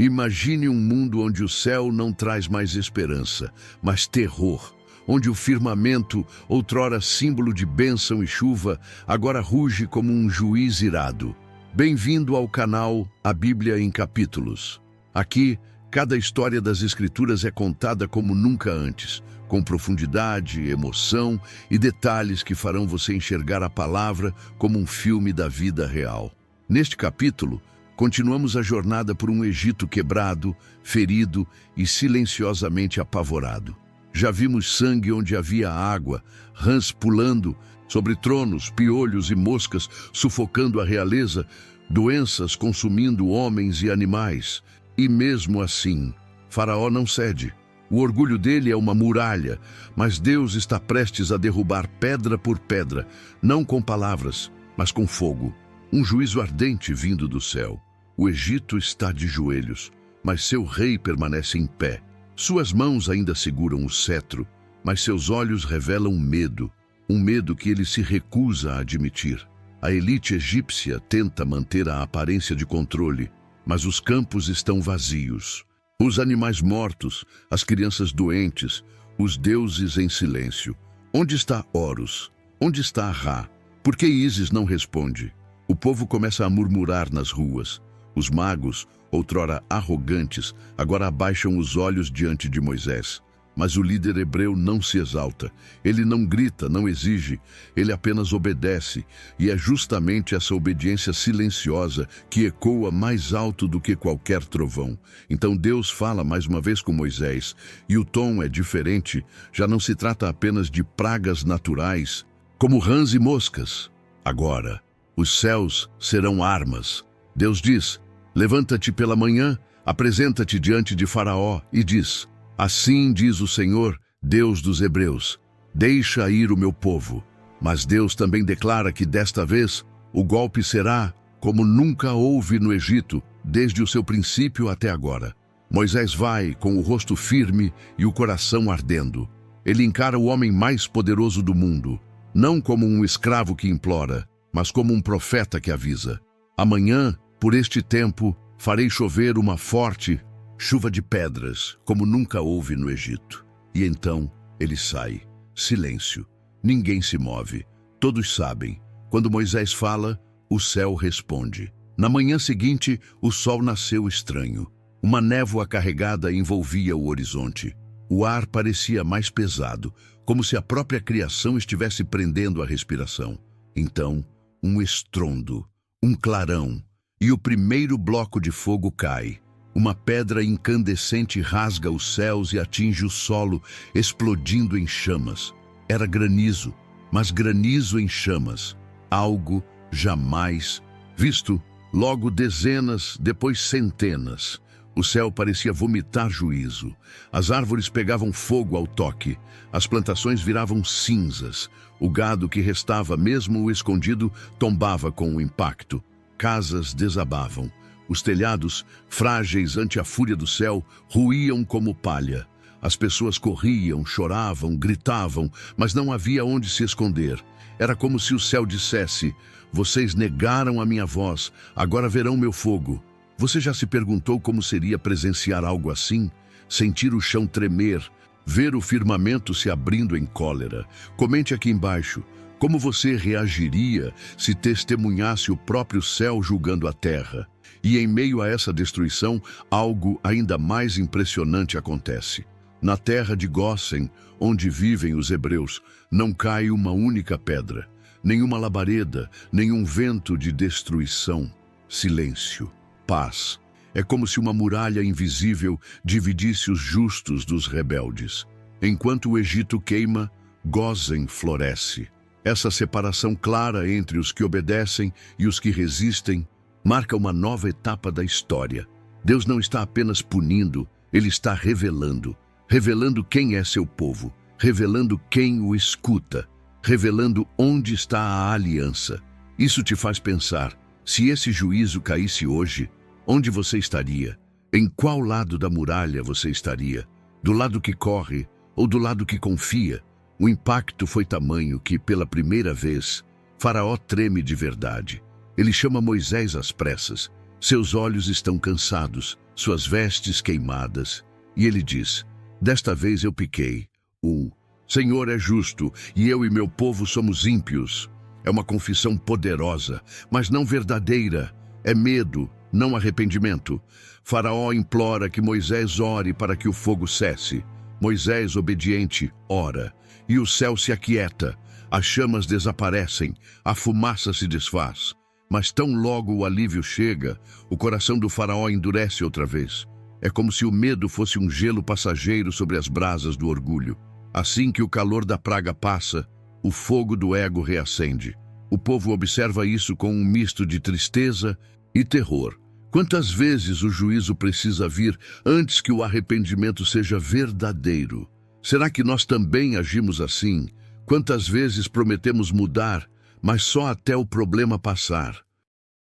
Imagine um mundo onde o céu não traz mais esperança, mas terror. Onde o firmamento, outrora símbolo de bênção e chuva, agora ruge como um juiz irado. Bem-vindo ao canal A Bíblia em Capítulos. Aqui, cada história das Escrituras é contada como nunca antes, com profundidade, emoção e detalhes que farão você enxergar a palavra como um filme da vida real. Neste capítulo, continuamos a jornada por um Egito quebrado, ferido e silenciosamente apavorado. Já vimos sangue onde havia água, rãs pulando sobre tronos, piolhos e moscas sufocando a realeza, doenças consumindo homens e animais. E mesmo assim, Faraó não cede. O orgulho dele é uma muralha, mas Deus está prestes a derrubar pedra por pedra, não com palavras, mas com fogo. Um juízo ardente vindo do céu. O Egito está de joelhos, mas seu rei permanece em pé. Suas mãos ainda seguram o cetro, mas seus olhos revelam medo, um medo que ele se recusa a admitir. A elite egípcia tenta manter a aparência de controle, mas os campos estão vazios. Os animais mortos, as crianças doentes, os deuses em silêncio. Onde está Horus? Onde está Ra? Por que Ísis não responde? O povo começa a murmurar nas ruas. Os magos, outrora arrogantes, agora abaixam os olhos diante de Moisés. Mas o líder hebreu não se exalta. Ele não grita, não exige. Ele apenas obedece. E é justamente essa obediência silenciosa que ecoa mais alto do que qualquer trovão. Então Deus fala mais uma vez com Moisés. E o tom é diferente. Já não se trata apenas de pragas naturais, como rãs e moscas. Agora, os céus serão armas. Deus diz: levanta-te pela manhã, apresenta-te diante de Faraó e diz: assim diz o Senhor, Deus dos Hebreus, deixa ir o meu povo. Mas Deus também declara que desta vez o golpe será como nunca houve no Egito, desde o seu princípio até agora. Moisés vai com o rosto firme e o coração ardendo. Ele encara o homem mais poderoso do mundo, não como um escravo que implora, mas como um profeta que avisa. Amanhã, por este tempo, farei chover uma forte chuva de pedras, como nunca houve no Egito. E então ele sai. Silêncio. Ninguém se move. Todos sabem. Quando Moisés fala, o céu responde. Na manhã seguinte, o sol nasceu estranho. Uma névoa carregada envolvia o horizonte. O ar parecia mais pesado, como se a própria criação estivesse prendendo a respiração. Então, um estrondo, um clarão, e o primeiro bloco de fogo cai. Uma pedra incandescente rasga os céus e atinge o solo, explodindo em chamas. Era granizo, mas granizo em chamas. Algo jamais visto. Logo dezenas, depois centenas. O céu parecia vomitar juízo. As árvores pegavam fogo ao toque. As plantações viravam cinzas. O gado que restava, mesmo escondido, tombava com o impacto. Casas desabavam. Os telhados, frágeis ante a fúria do céu, ruíam como palha. As pessoas corriam, choravam, gritavam, mas não havia onde se esconder. Era como se o céu dissesse: vocês negaram a minha voz, agora verão meu fogo. Você já se perguntou como seria presenciar algo assim? Sentir o chão tremer, ver o firmamento se abrindo em cólera? Comente aqui embaixo. Como você reagiria se testemunhasse o próprio céu julgando a terra? E em meio a essa destruição, algo ainda mais impressionante acontece. Na terra de Gósen, onde vivem os hebreus, não cai uma única pedra, nenhuma labareda, nenhum vento de destruição. Silêncio, paz. É como se uma muralha invisível dividisse os justos dos rebeldes. Enquanto o Egito queima, Gósen floresce. Essa separação clara entre os que obedecem e os que resistem marca uma nova etapa da história. Deus não está apenas punindo, Ele está revelando. Revelando quem é seu povo, revelando quem o escuta, revelando onde está a aliança. Isso te faz pensar: se esse juízo caísse hoje, onde você estaria? Em qual lado da muralha você estaria? Do lado que corre ou do lado que confia? O impacto foi tamanho que, pela primeira vez, Faraó treme de verdade. Ele chama Moisés às pressas. Seus olhos estão cansados, suas vestes queimadas. E ele diz: desta vez eu pequei. O Senhor é justo, e eu e meu povo somos ímpios. É uma confissão poderosa, mas não verdadeira. É medo, não arrependimento. Faraó implora que Moisés ore para que o fogo cesse. Moisés, obediente, ora, e o céu se aquieta. As chamas desaparecem, a fumaça se desfaz. Mas tão logo o alívio chega, o coração do faraó endurece outra vez. É como se o medo fosse um gelo passageiro sobre as brasas do orgulho. Assim que o calor da praga passa, o fogo do ego reacende. O povo observa isso com um misto de tristeza e terror. Quantas vezes o juízo precisa vir antes que o arrependimento seja verdadeiro? Será que nós também agimos assim? Quantas vezes prometemos mudar, mas só até o problema passar?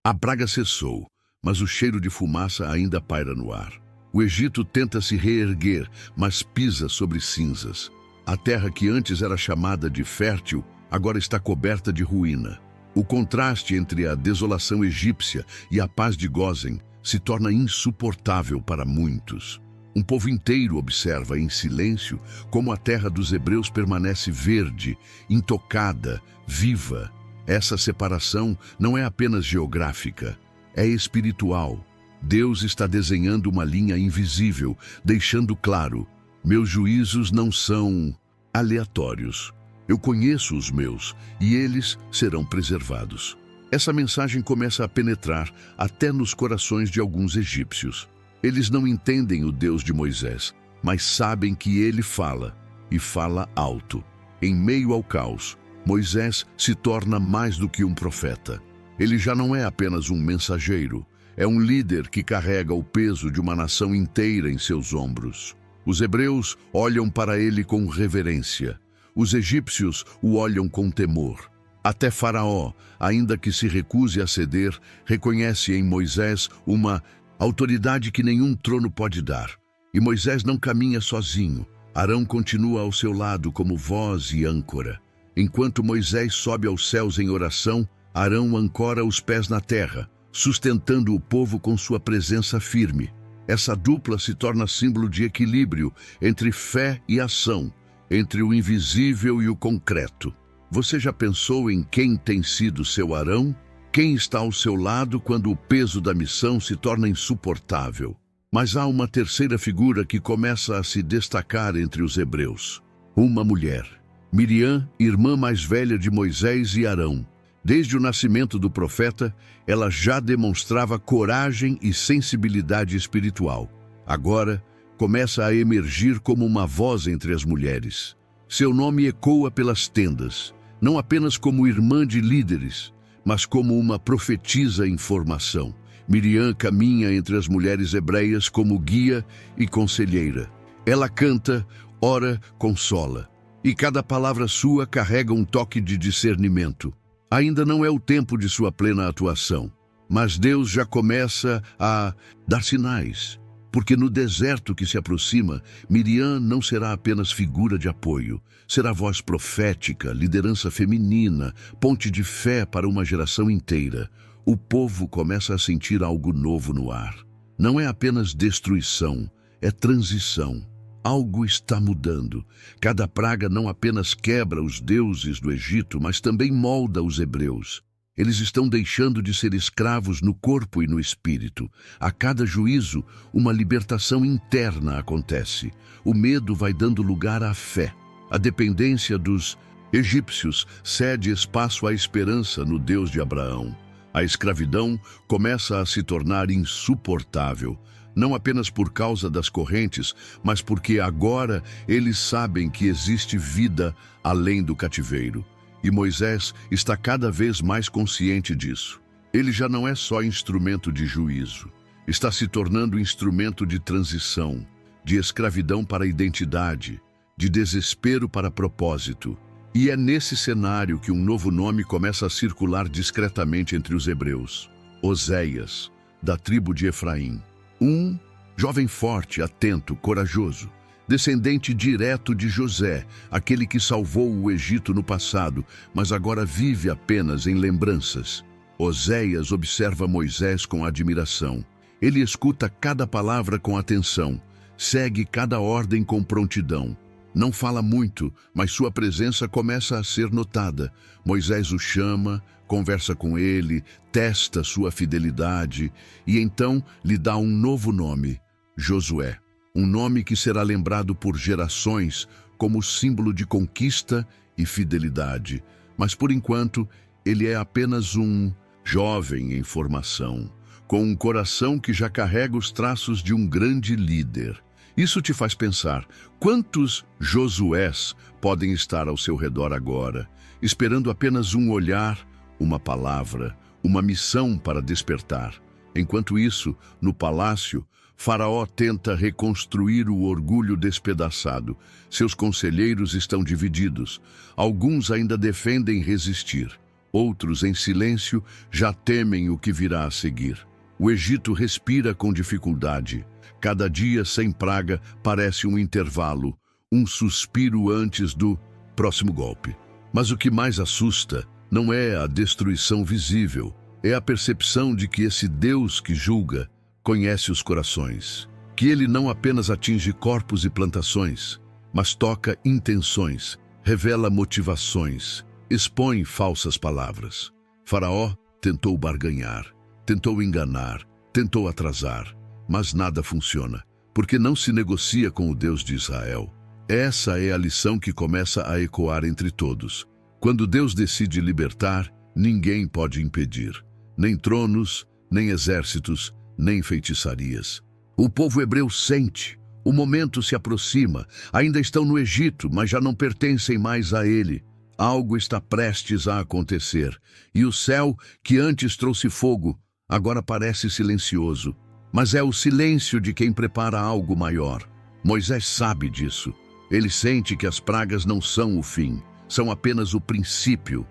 A praga cessou, mas o cheiro de fumaça ainda paira no ar. O Egito tenta se reerguer, mas pisa sobre cinzas. A terra que antes era chamada de fértil, agora está coberta de ruína. O contraste entre a desolação egípcia e a paz de Gósen se torna insuportável para muitos. Um povo inteiro observa em silêncio como a terra dos hebreus permanece verde, intocada, viva. Essa separação não é apenas geográfica, é espiritual. Deus está desenhando uma linha invisível, deixando claro: meus juízos não são aleatórios. Eu conheço os meus e eles serão preservados. Essa mensagem começa a penetrar até nos corações de alguns egípcios. Eles não entendem o Deus de Moisés, mas sabem que ele fala, e fala alto. Em meio ao caos, Moisés se torna mais do que um profeta. Ele já não é apenas um mensageiro, é um líder que carrega o peso de uma nação inteira em seus ombros. Os hebreus olham para ele com reverência. Os egípcios o olham com temor. Até Faraó, ainda que se recuse a ceder, reconhece em Moisés uma autoridade que nenhum trono pode dar. E Moisés não caminha sozinho. Arão continua ao seu lado como voz e âncora. Enquanto Moisés sobe aos céus em oração, Arão ancora os pés na terra, sustentando o povo com sua presença firme. Essa dupla se torna símbolo de equilíbrio entre fé e ação, entre o invisível e o concreto. Você já pensou em quem tem sido seu Arão? Quem está ao seu lado quando o peso da missão se torna insuportável? Mas há uma terceira figura que começa a se destacar entre os hebreus. Uma mulher. Miriam, irmã mais velha de Moisés e Arão. Desde o nascimento do profeta, ela já demonstrava coragem e sensibilidade espiritual. Agora, começa a emergir como uma voz entre as mulheres. Seu nome ecoa pelas tendas, não apenas como irmã de líderes, mas como uma profetisa em formação. Miriam caminha entre as mulheres hebreias como guia e conselheira. Ela canta, ora, consola, e cada palavra sua carrega um toque de discernimento. Ainda não é o tempo de sua plena atuação, mas Deus já começa a dar sinais, porque no deserto que se aproxima, Miriam não será apenas figura de apoio, será voz profética, liderança feminina, ponte de fé para uma geração inteira. O povo começa a sentir algo novo no ar. Não é apenas destruição, é transição. Algo está mudando. Cada praga não apenas quebra os deuses do Egito, mas também molda os hebreus. Eles estão deixando de ser escravos no corpo e no espírito. A cada juízo, uma libertação interna acontece. O medo vai dando lugar à fé. A dependência dos egípcios cede espaço à esperança no Deus de Abraão. A escravidão começa a se tornar insuportável. Não apenas por causa das correntes, mas porque agora eles sabem que existe vida além do cativeiro. E Moisés está cada vez mais consciente disso. Ele já não é só instrumento de juízo, está se tornando instrumento de transição, de escravidão para identidade, de desespero para propósito. E é nesse cenário que um novo nome começa a circular discretamente entre os hebreus: Oséias, da tribo de Efraim. Um jovem forte, atento, corajoso, descendente direto de José, aquele que salvou o Egito no passado, mas agora vive apenas em lembranças. Oséias observa Moisés com admiração. Ele escuta cada palavra com atenção, segue cada ordem com prontidão. Não fala muito, mas sua presença começa a ser notada. Moisés o chama, conversa com ele, testa sua fidelidade e então lhe dá um novo nome, Josué. Um nome que será lembrado por gerações como símbolo de conquista e fidelidade. Mas por enquanto, ele é apenas um jovem em formação, com um coração que já carrega os traços de um grande líder. Isso te faz pensar, quantos Josués podem estar ao seu redor agora, esperando apenas um olhar, uma palavra, uma missão para despertar. Enquanto isso, no palácio, Faraó tenta reconstruir o orgulho despedaçado. Seus conselheiros estão divididos. Alguns ainda defendem resistir. Outros, em silêncio, já temem o que virá a seguir. O Egito respira com dificuldade. Cada dia sem praga parece um intervalo, um suspiro antes do próximo golpe. Mas o que mais assusta não é a destruição visível, é a percepção de que esse Deus que julga conhece os corações, que ele não apenas atinge corpos e plantações, mas toca intenções, revela motivações, expõe falsas palavras. Faraó tentou barganhar, tentou enganar, tentou atrasar, mas nada funciona, porque não se negocia com o Deus de Israel. Essa é a lição que começa a ecoar entre todos. Quando Deus decide libertar, ninguém pode impedir, nem tronos, nem exércitos, nem feitiçarias. O povo hebreu sente, o momento se aproxima, ainda estão no Egito, mas já não pertencem mais a ele. Algo está prestes a acontecer, e o céu, que antes trouxe fogo, agora parece silencioso. Mas é o silêncio de quem prepara algo maior. Moisés sabe disso. Ele sente que as pragas não são o fim, são apenas o princípio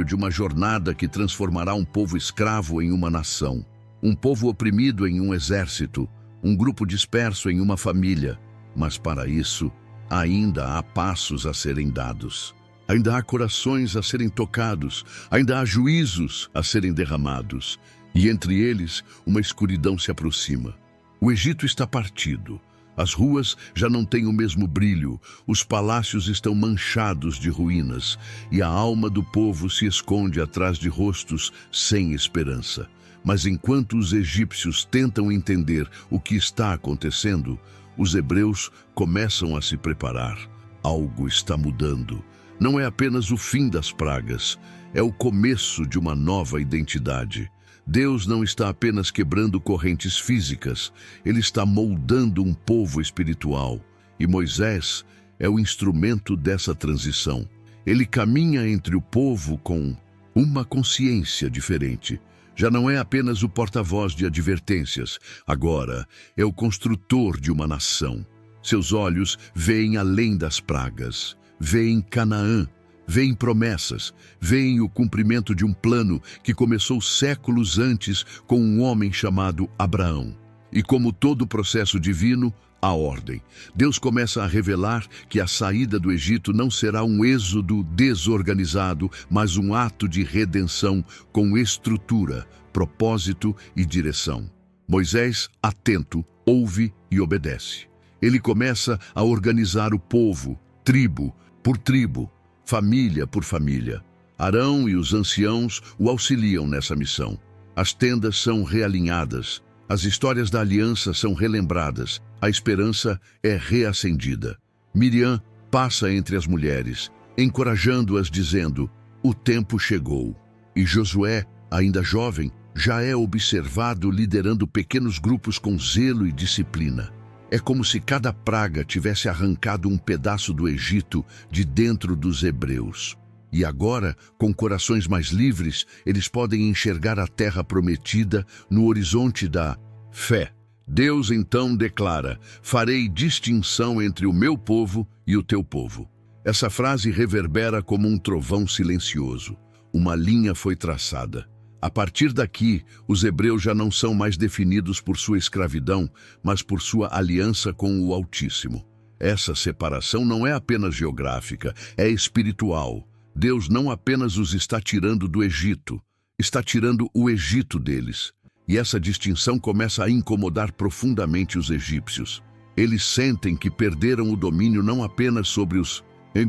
de uma jornada que transformará um povo escravo em uma nação, um povo oprimido em um exército, um grupo disperso em uma família. Mas para isso, ainda há passos a serem dados. Ainda há corações a serem tocados, ainda há juízos a serem derramados. E entre eles, uma escuridão se aproxima. O Egito está partido. As ruas já não têm o mesmo brilho, os palácios estão manchados de ruínas, e a alma do povo se esconde atrás de rostos sem esperança. Mas enquanto os egípcios tentam entender o que está acontecendo, os hebreus começam a se preparar. Algo está mudando. Não é apenas o fim das pragas, é o começo de uma nova identidade. Deus não está apenas quebrando correntes físicas, Ele está moldando um povo espiritual. E Moisés é o instrumento dessa transição. Ele caminha entre o povo com uma consciência diferente. Já não é apenas o porta-voz de advertências, agora é o construtor de uma nação. Seus olhos veem além das pragas, veem Canaã, veem promessas, veem o cumprimento de um plano que começou séculos antes com um homem chamado Abraão. E como todo processo divino, há ordem. Deus começa a revelar que a saída do Egito não será um êxodo desorganizado, mas um ato de redenção com estrutura, propósito e direção. Moisés, atento, ouve e obedece. Ele começa a organizar o povo, tribo por tribo, família por família. Arão e os anciãos o auxiliam nessa missão. As tendas são realinhadas, as histórias da aliança são relembradas, a esperança é reacendida. Miriam passa entre as mulheres, encorajando-as dizendo: "O tempo chegou." E Josué, ainda jovem, já é observado liderando pequenos grupos com zelo e disciplina. É como se cada praga tivesse arrancado um pedaço do Egito de dentro dos hebreus. E agora, com corações mais livres, eles podem enxergar a terra prometida no horizonte da fé. Deus então declara: "Farei distinção entre o meu povo e o teu povo." Essa frase reverbera como um trovão silencioso. Uma linha foi traçada. A partir daqui, os hebreus já não são mais definidos por sua escravidão, mas por sua aliança com o Altíssimo. Essa separação não é apenas geográfica, é espiritual. Deus não apenas os está tirando do Egito, está tirando o Egito deles. E essa distinção começa a incomodar profundamente os egípcios. Eles sentem que perderam o domínio não apenas sobre os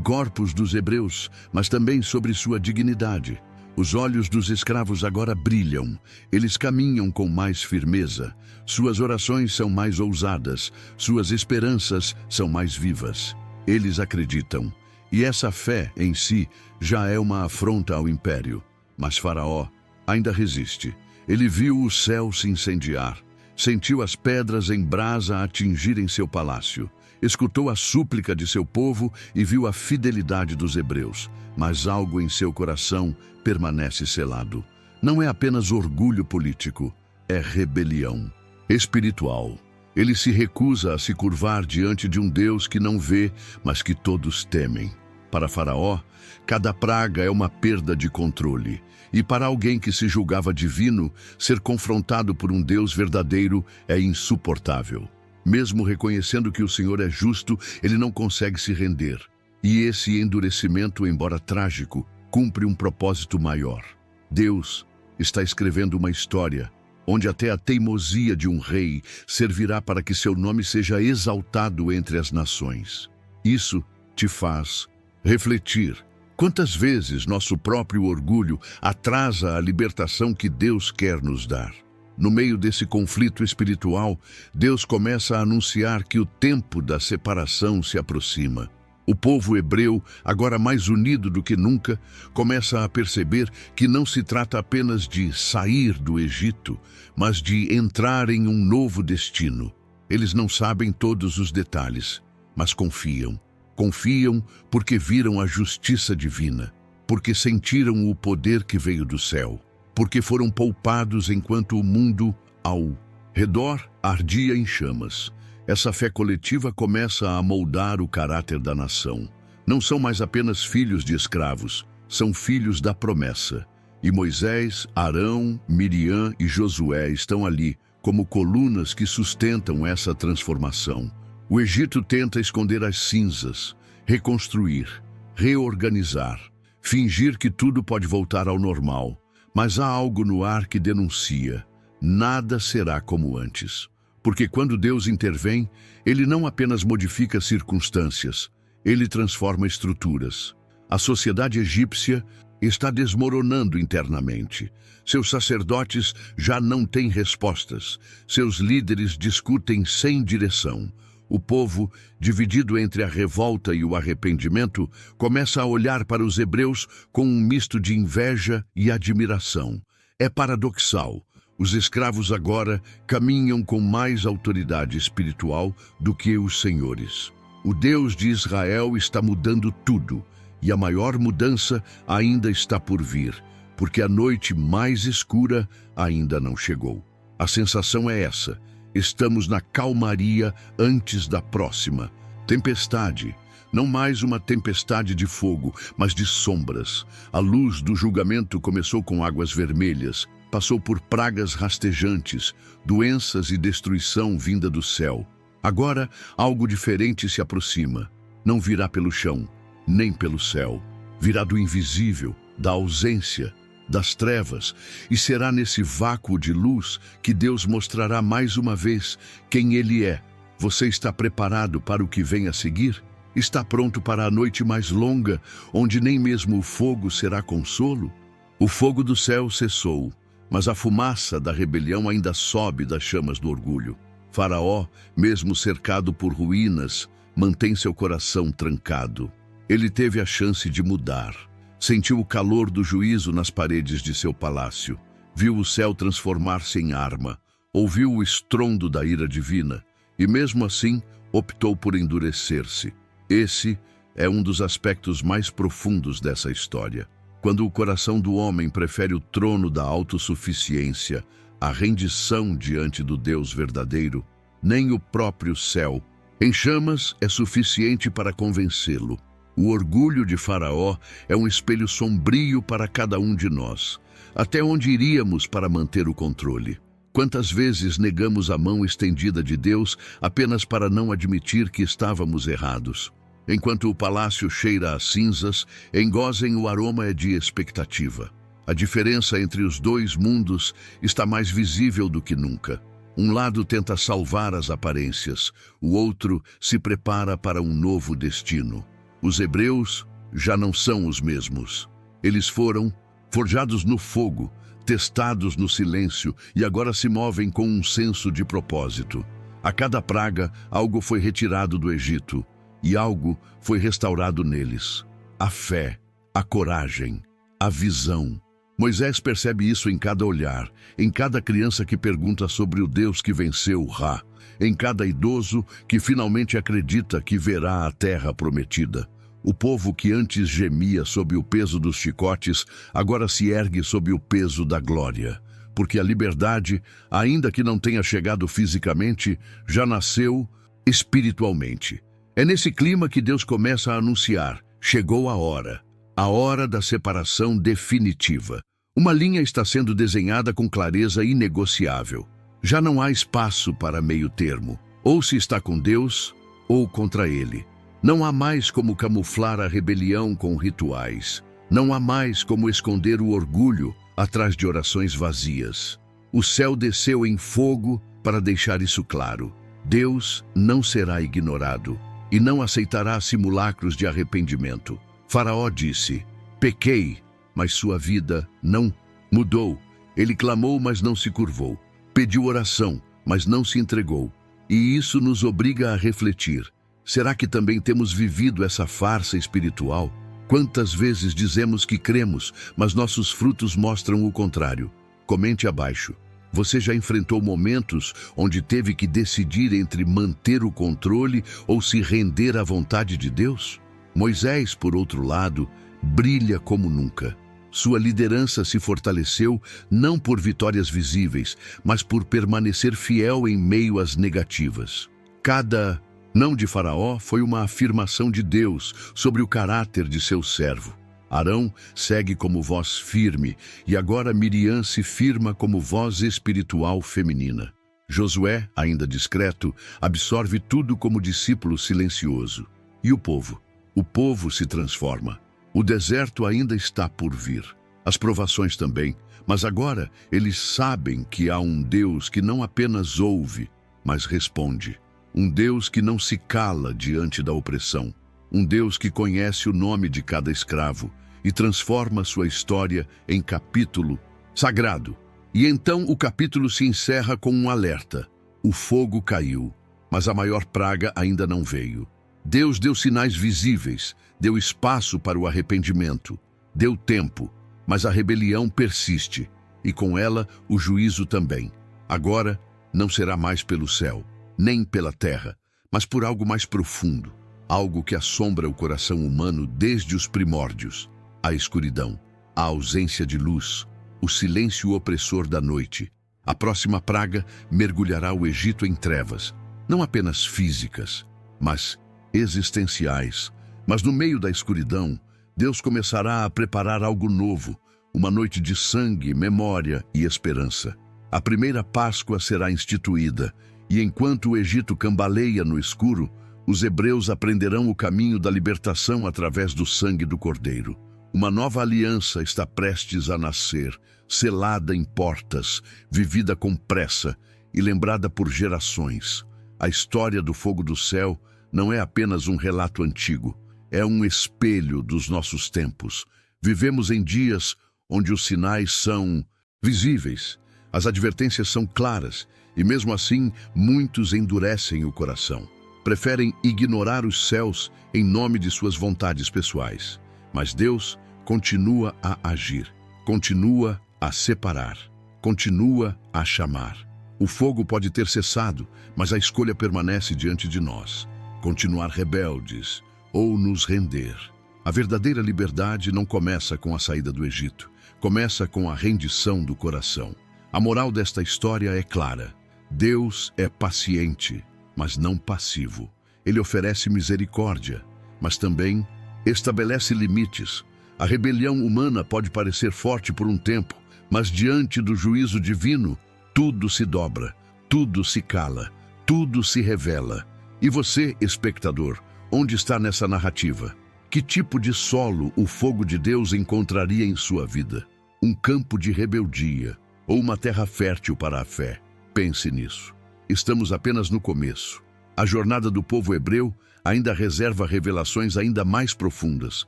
corpos dos hebreus, mas também sobre sua dignidade. Os olhos dos escravos agora brilham, eles caminham com mais firmeza, suas orações são mais ousadas, suas esperanças são mais vivas. Eles acreditam, e essa fé em si já é uma afronta ao império. Mas Faraó ainda resiste. Ele viu o céu se incendiar, sentiu as pedras em brasa atingirem seu palácio, escutou a súplica de seu povo e viu a fidelidade dos hebreus. Mas algo em seu coração permanece selado. Não é apenas orgulho político, é rebelião espiritual. Ele se recusa a se curvar diante de um Deus que não vê, mas que todos temem. Para Faraó, cada praga é uma perda de controle. E para alguém que se julgava divino, ser confrontado por um Deus verdadeiro é insuportável. Mesmo reconhecendo que o Senhor é justo, ele não consegue se render. E esse endurecimento, embora trágico, cumpre um propósito maior. Deus está escrevendo uma história onde até a teimosia de um rei servirá para que seu nome seja exaltado entre as nações. Isso te faz refletir. Quantas vezes nosso próprio orgulho atrasa a libertação que Deus quer nos dar? No meio desse conflito espiritual, Deus começa a anunciar que o tempo da separação se aproxima. O povo hebreu, agora mais unido do que nunca, começa a perceber que não se trata apenas de sair do Egito, mas de entrar em um novo destino. Eles não sabem todos os detalhes, mas confiam. Confiam porque viram a justiça divina, porque sentiram o poder que veio do céu, porque foram poupados enquanto o mundo ao redor ardia em chamas. Essa fé coletiva começa a moldar o caráter da nação. Não são mais apenas filhos de escravos, são filhos da promessa. E Moisés, Arão, Miriam e Josué estão ali como colunas que sustentam essa transformação. O Egito tenta esconder as cinzas, reconstruir, reorganizar, fingir que tudo pode voltar ao normal. Mas há algo no ar que denuncia: nada será como antes. Porque quando Deus intervém, Ele não apenas modifica circunstâncias, Ele transforma estruturas. A sociedade egípcia está desmoronando internamente. Seus sacerdotes já não têm respostas. Seus líderes discutem sem direção. O povo, dividido entre a revolta e o arrependimento, começa a olhar para os hebreus com um misto de inveja e admiração. É paradoxal. Os escravos agora caminham com mais autoridade espiritual do que os senhores. O Deus de Israel está mudando tudo, e a maior mudança ainda está por vir, porque a noite mais escura ainda não chegou. A sensação é essa: estamos na calmaria antes da próxima tempestade. Não mais uma tempestade de fogo, mas de sombras. A luz do julgamento começou com águas vermelhas, passou por pragas rastejantes, doenças e destruição vinda do céu. Agora, algo diferente se aproxima. Não virá pelo chão, nem pelo céu. Virá do invisível, da ausência, das trevas, e será nesse vácuo de luz que Deus mostrará mais uma vez quem Ele é. Você está preparado para o que vem a seguir? Está pronto para a noite mais longa, onde nem mesmo o fogo será consolo? O fogo do céu cessou, mas a fumaça da rebelião ainda sobe das chamas do orgulho. Faraó, mesmo cercado por ruínas, mantém seu coração trancado. Ele teve a chance de mudar. Sentiu o calor do juízo nas paredes de seu palácio. Viu o céu transformar-se em arma. Ouviu o estrondo da ira divina. E mesmo assim, optou por endurecer-se. Esse é um dos aspectos mais profundos dessa história. Quando o coração do homem prefere o trono da autossuficiência, a rendição diante do Deus verdadeiro, nem o próprio céu em chamas é suficiente para convencê-lo. O orgulho de Faraó é um espelho sombrio para cada um de nós. Até onde iríamos para manter o controle? Quantas vezes negamos a mão estendida de Deus apenas para não admitir que estávamos errados? Enquanto o palácio cheira a cinzas, em Gósen o aroma é de expectativa. A diferença entre os dois mundos está mais visível do que nunca. Um lado tenta salvar as aparências, o outro se prepara para um novo destino. Os hebreus já não são os mesmos. Eles foram forjados no fogo, testados no silêncio e agora se movem com um senso de propósito. A cada praga, algo foi retirado do Egito e algo foi restaurado neles. A fé, a coragem, a visão. Moisés percebe isso em cada olhar, em cada criança que pergunta sobre o Deus que venceu Ra, em cada idoso que finalmente acredita que verá a terra prometida. O povo que antes gemia sob o peso dos chicotes, agora se ergue sob o peso da glória. Porque a liberdade, ainda que não tenha chegado fisicamente, já nasceu espiritualmente. É nesse clima que Deus começa a anunciar: chegou a hora da separação definitiva. Uma linha está sendo desenhada com clareza inegociável. Já não há espaço para meio termo. Ou se está com Deus, ou contra Ele. Não há mais como camuflar a rebelião com rituais. Não há mais como esconder o orgulho atrás de orações vazias. O céu desceu em fogo para deixar isso claro. Deus não será ignorado e não aceitará simulacros de arrependimento. Faraó disse: pequei, mas sua vida não mudou. Ele clamou, mas não se curvou. Pediu oração, mas não se entregou. E isso nos obriga a refletir. Será que também temos vivido essa farsa espiritual? Quantas vezes dizemos que cremos, mas nossos frutos mostram o contrário? Comente abaixo. Você já enfrentou momentos onde teve que decidir entre manter o controle ou se render à vontade de Deus? Moisés, por outro lado, brilha como nunca. Sua liderança se fortaleceu não por vitórias visíveis, mas por permanecer fiel em meio às negativas. Cada não de Faraó foi uma afirmação de Deus sobre o caráter de seu servo. Arão segue como voz firme e agora Miriam se firma como voz espiritual feminina. Josué, ainda discreto, absorve tudo como discípulo silencioso. E o povo? O povo se transforma. O deserto ainda está por vir. As provações também, mas agora eles sabem que há um Deus que não apenas ouve, mas responde. Um Deus que não se cala diante da opressão. Um Deus que conhece o nome de cada escravo e transforma sua história em capítulo sagrado. E então o capítulo se encerra com um alerta. O fogo caiu, mas a maior praga ainda não veio. Deus deu sinais visíveis, deu espaço para o arrependimento, deu tempo, mas a rebelião persiste, e com ela o juízo também. Agora não será mais pelo céu, nem pela terra, mas por algo mais profundo, algo que assombra o coração humano desde os primórdios: a escuridão, a ausência de luz, o silêncio opressor da noite. A próxima praga mergulhará o Egito em trevas, não apenas físicas, mas existenciais. Mas no meio da escuridão, Deus começará a preparar algo novo, uma noite de sangue, memória e esperança. A primeira Páscoa será instituída, e enquanto o Egito cambaleia no escuro, os hebreus aprenderão o caminho da libertação através do sangue do Cordeiro. Uma nova aliança está prestes a nascer, selada em portas, vivida com pressa e lembrada por gerações. A história do fogo do céu não é apenas um relato antigo, é um espelho dos nossos tempos. Vivemos em dias onde os sinais são visíveis, as advertências são claras, e mesmo assim muitos endurecem o coração. Preferem ignorar os céus em nome de suas vontades pessoais. Mas Deus continua a agir, continua a separar, continua a chamar. O fogo pode ter cessado, mas a escolha permanece diante de nós. Continuar rebeldes ou nos render. A verdadeira liberdade não começa com a saída do Egito, começa com a rendição do coração. A moral desta história é clara. Deus é paciente, mas não passivo. Ele oferece misericórdia, mas também estabelece limites. A rebelião humana pode parecer forte por um tempo, mas diante do juízo divino, tudo se dobra, tudo se cala, tudo se revela. E você, espectador, onde está nessa narrativa? Que tipo de solo o fogo de Deus encontraria em sua vida? um campo de rebeldia ou uma terra fértil para a fé. Pense nisso. Estamos apenas no começo. A jornada do povo hebreu ainda reserva revelações ainda mais profundas,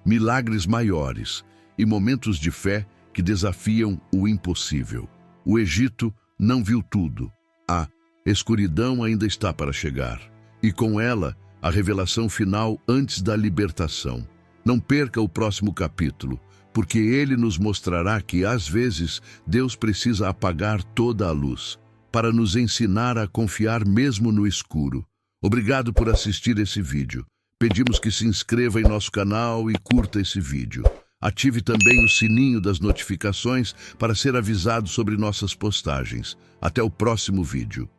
milagres maiores e momentos de fé que desafiam o impossível. O Egito não viu tudo. A escuridão ainda está para chegar. E com ela, a revelação final antes da libertação. Não perca o próximo capítulo, porque ele nos mostrará que, às vezes, Deus precisa apagar toda a luz para nos ensinar a confiar mesmo no escuro. Obrigado por assistir esse vídeo. Pedimos que se inscreva em nosso canal e curta esse vídeo. Ative também o sininho das notificações para ser avisado sobre nossas postagens. Até o próximo vídeo.